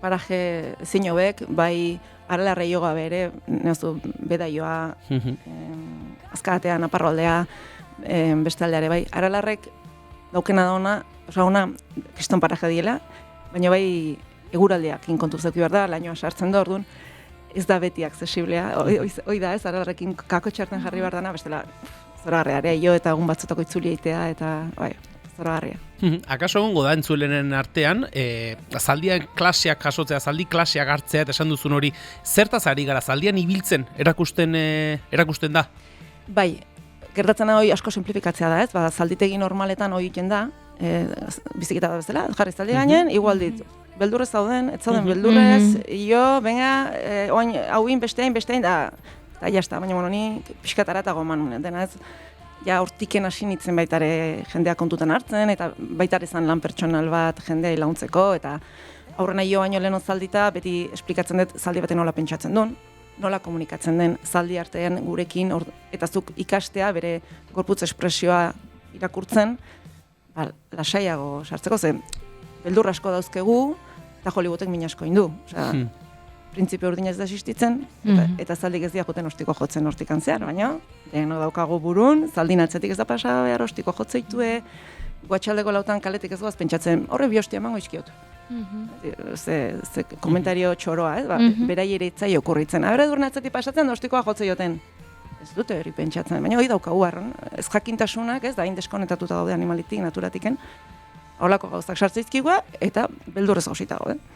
paraje zinobek, bai aralarre joga bere, nezu bedaioa, azkatea, naparroldea, beste aldeare, bai, aralarrek daukena da ona, kriston paraje diela, baina bai eguraldeak inkontuz dauki behar da, lainoa sartzen da, orduan, ez da beti aksesiblea, hoi da ez, aralarrekin kako txarten jarri behar dana, bestela, zoragarria, jo eta egun batzutako itzuli eitea, eta, bai, zoragarria. Akaso egongo da entzulenen artean, zaldian klaseak jasotzea, zaldi klaseak hartzea, eta esan duzun hori, zertaz ari gara, zaldian ibiltzen erakusten da? Bai, gertatzen da hori asko simplifikatzea da, ez? Ba, zalditegi normaletan hori egiten da, biziketa da bezala, jarri zaldi gainen, igual dit, beldurrez zauden, ez zauden beldurrez, venga, oain hauin bestein, da jazta, baina ni pixkatara eta goman unen, dena ez, ja hortiken hasi nintzen baitare jendea kontutan hartzen, eta baitare izan lan pertsonal bat jendea laguntzeko, eta aurrena jo baino lehen zaldita, beti esplikatzen dut zaldi baten nola pentsatzen duen, nola komunikatzen den zaldi artean gurekin, eta zuk ikastea bere gorputz espresioa irakurtzen, lasaiago sartzeko, ze beldur asko dauzkegu, eta Hollywoodak min asko indu. Printzipio urdin ez da existitzen, eta zaldik ez diakuten ostiko jotzen hortikan zehar, baina denok daukagu burun, zaldin atzetik ez da pasa behar ostiko jotzeitue, guatxaldeko lautan kaletik ez duaz pentsatzen, horre bi hostia emango izkiot. Ze komentario txoroa, berai ere itzai okurritzen. Abera durna atzetik pasatzen, ostikoa jotze joten. Ez dute hori pentsatzen, baina hori daukagu harron. Ez jakintasunak, ez da, hain deskonetatuta daude animalitik, naturatiken. Horlako gauzak sartzeizkigua, eta beldurrez gauzita gaude.